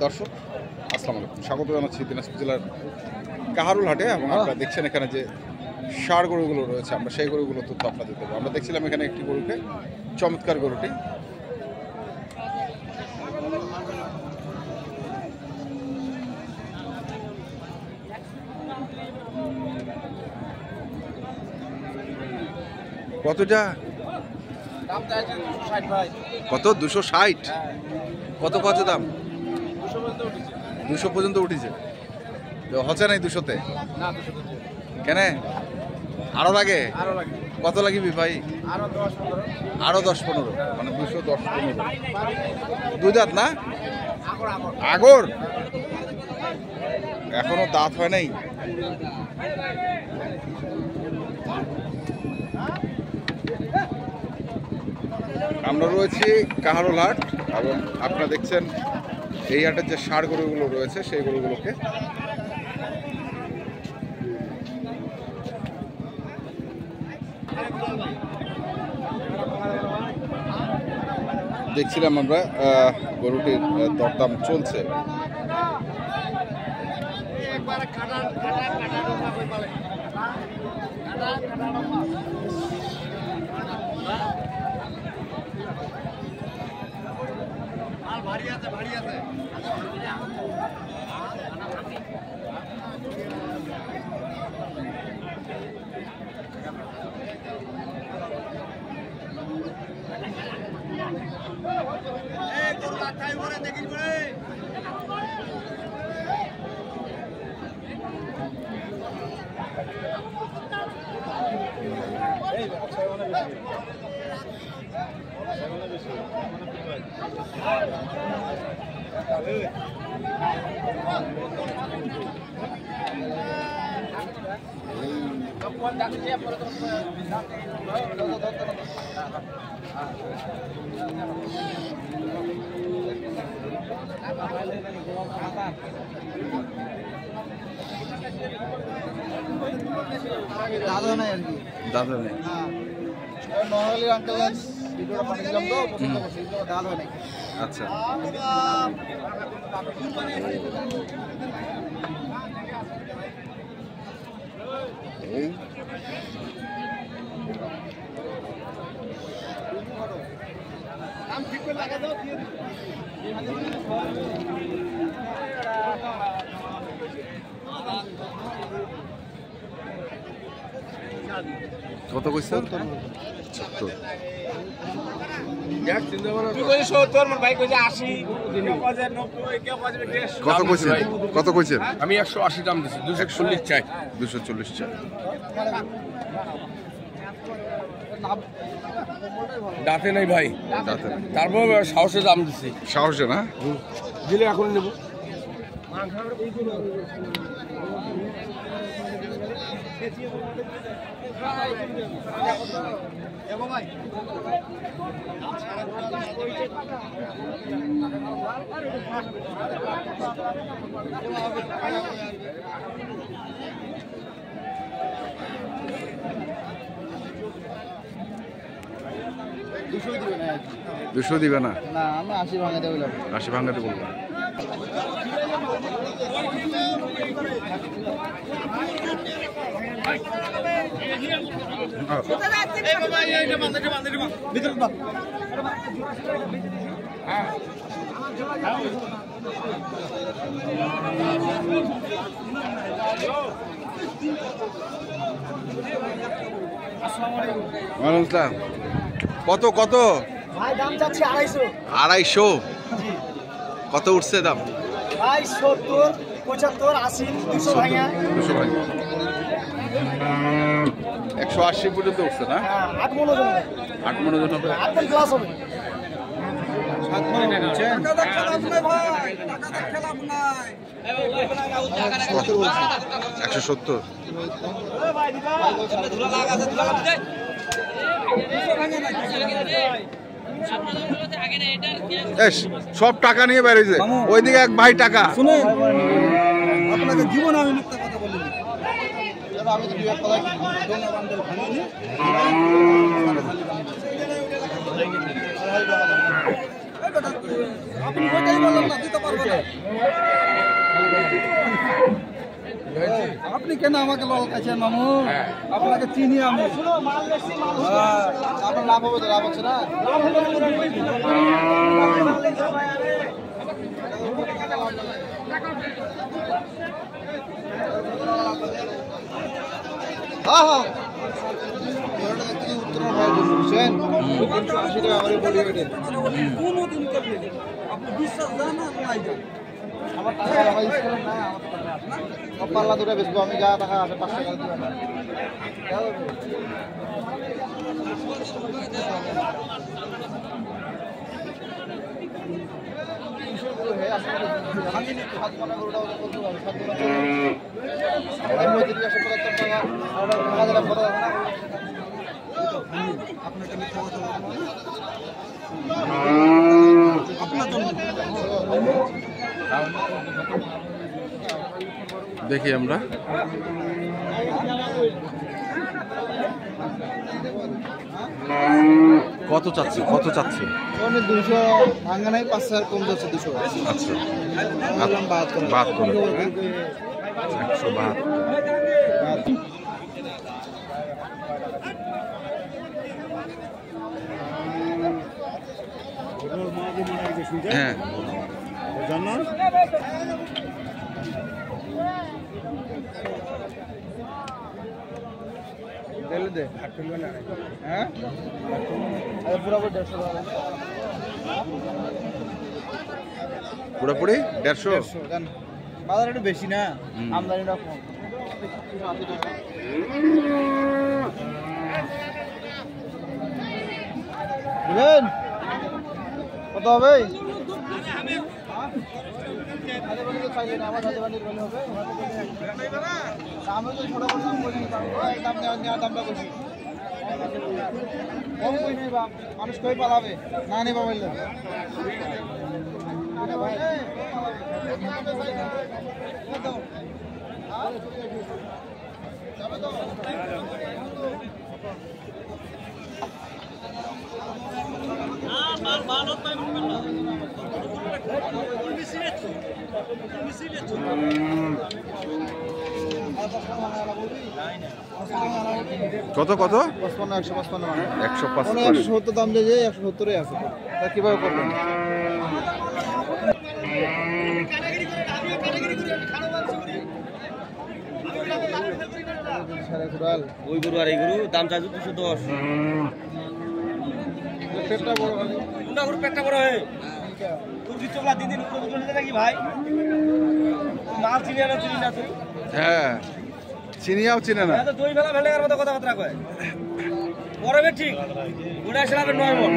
দর্শক আসসালামু আলাইকুম, স্বাগত জানাচ্ছি দিনাজপুর জেলার কাহারুল হাটে। এবং আপনারা দেখছেন এখানে যে ষাঁড় গরুগুলো রয়েছে, আমরা সেই গরুগুলো তথ্য আপনাদের দেবো। আমরা দেখছিলাম এখানে একটি গরুকে, চমৎকার গরুটি। কতটা কত? 260। কত কত দাম? 200 পর্যন্ত উঠেছে। হচ্ছে নাই 200-তে? কেন আরো লাগে? কত লাগিবি ভাই? আরো 10-15, মানে 210-15। দুই দাঁত না? আগর এখনো দাঁত হয় নাই। আমরা রয়েছি কাহারুল হাট, এবং আপনারা দেখছেন এই হাটের যে ষাঁড় গরুগুলো রয়েছে সেই গরুগুলোকে। দেখছিলাম আমরা গরুটির দরদাম চলছে। দাদা নাই আর কি, দাদা নেই। নর্মালি আঙ্কেল ভিডিওটা পাঠিয়েছিলাম তো, পছন্দ করছি, দাদা নাই। আচ্ছা, কত কইছ? 70। কত কইছেন? কত কইছেন? আমি 180 দাম দিচ্ছি, 240 চাই। 240 চাই। দাঁতে নাই ভাই, দাঁতে নাই। তারপর সাহসে দাম দিচ্ছি। সাহসে না? দিলে এখন নেব। দুশো দিবে না? না, আমি 80 ভাঙাতে বললাম। 80 ভাঙাতে বলবো। কত কত ভাই দাম চাচ্ছি 250। 250? কত উঠছে দাম? ভাই 70, 75, 80, 200 ভাঙা। 200 ভাঙা। 180 পর্যন্ত উঠছে না? হ্যাঁ, 8 মণ ওজন হবে। 8 মণ ওজন হবে। 8 মণ প্লাস হবে। 7 মণ হচ্ছে। টাকা খেলাম না ভাই, টাকা খেলাম না। 170। ভাই দিবা ধুলা লাগা আছে, ধুলা লাগা যায়। 200 ভাঙা না, 200 ভাঙা যায়। সব টাকা নিয়ে বেরিয়েছে, ওইদিকে এক ভাই টাকা। শুনুন, আপনাকে জীবন আমি মিথ্যা কথা বলিনি। আমি তো বিয়ে কথা কি দোনো বান্ডেল ভাঙিনি। আপনি ওইটাই বলেন না, দিতে পারবেন না। আপনি কেন আমাকে ললকাইছেন মামু? আপনাকে চিনি আমি। আপনার লাভ হবে তো, লাভ হচ্ছে না। হ্যাঁ হ্যাঁ উত্তরের ভাই বুঝছেন, 380 টাকা আমার বডি ওয়েটে কোনোদিন করবে আপনি বিশ্বাস দেন না নাই যান। আমার টাকা ভাই ইসলাম না, আমার টাকা সব পাল্লা দুটো বেচবো আমি, যা টাকা আছে 5 টাকা দিবেন না। দেখি আমরা কত চাচ্ছি 200 ভাঙা নাই, 5,000 কম যাচ্ছে 200। আচ্ছা বললাম 72 172 হ্যাঁ দে হ্যাঁ পুরোপুরি 150 টাকা পুরোপুরি 150 জান। বাজার একটু বেশি না, আমদানিটা কম। বুঝলেন কত হবে? আমার দামটা বেশি কম কই নেই বা মানুষ কই পালাবে না নেবা বললে কত কত 55 155 155 170 দাম দিয়ে 170 আছে, তা কিভাবে করবেন? ওই গরু আর এই গরু দাম চাইছো 210। পেটটা বড় হবে, কোনটা গরু পেটটা বড় হয়? তোর বিচলা দিন দিন উপরে উঠে নাকি ভাই? মাল চিনি না চিনি না তুই? হ্যাঁ চিনিয়াও চিনে না। তো দই ফেলা ফেলে মতো কথাবার্তা কয়। পরবে ঠিক ওটা এসে 9 মণ।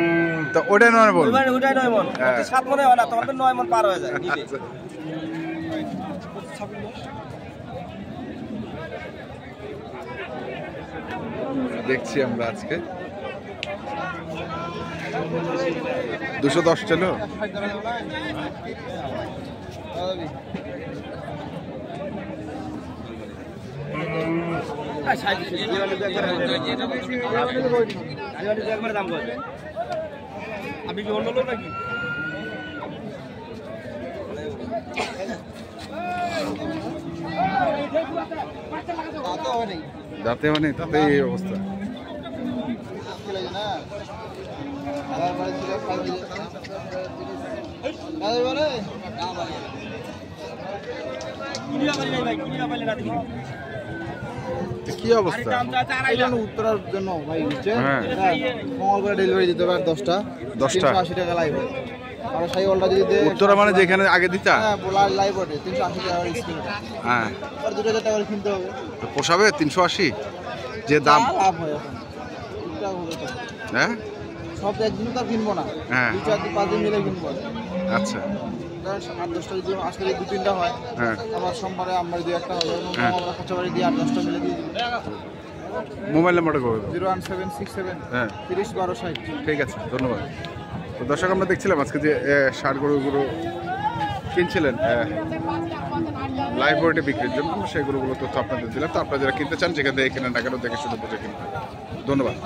তো ওটা নয় বল, ওটাই 9 মণ। 7 মণে হয় না, তোমার 9 মণ পার হয়ে যায় নিজে। দেখছি আমরা আজকে 210 চলো। আপনি কি অন্য লোক নাকি? যাতে মানে তাতে এই অবস্থা। কি অবস্থা? উত্তরার জন্য ভাই বুঝছেন, হ্যাঁ। মঙ্গলবার ডেলিভারি দিতে হবে, আর 10টা 380 টাকা লাইভ। আর সাই অলটা যদি দেয় উত্তরা মানে যেখানে আগে দিতা, হ্যাঁ লাইভ ওঠে 380 টাকা স্কিম, হ্যাঁ আর 2000 টাকা করে কিনতে হবে। তো পোষাবে 380 যে দাম? লাভ হয় এখন টুকটাক হবে তো। হ্যাঁ সব একদিন তো আর কিনবো না, হ্যাঁ। 2-4 দিন 5 দিন মিলে কিনবো। আচ্ছা 8-10টা যদি আজকে 2-3টা হয়, হ্যাঁ। আবার সোমবারে আমার 2-1টা হবে, হ্যাঁ। আমরা খরচা বাড়ি দিয়ে 8-10টা মিলে দিয়ে দিব। মোবাইল নাম্বারটা করে দাও। 01767 হ্যাঁ 30 12 60। ঠিক আছে, ধন্যবাদ। তো দর্শক আমরা দেখছিলাম আজকে যে ষাঁড় গরুগুলো কিনছিলেন লাইভ ওয়েটে বিক্রির জন্য, আমরা সেই গরুগুলো তথ্য আপনাদের দিলাম। তো আপনারা যারা কিনতে চান যেখান থেকে কিনেন না কেন দেখে শুনে বুঝে কিনবেন। ধন্যবাদ।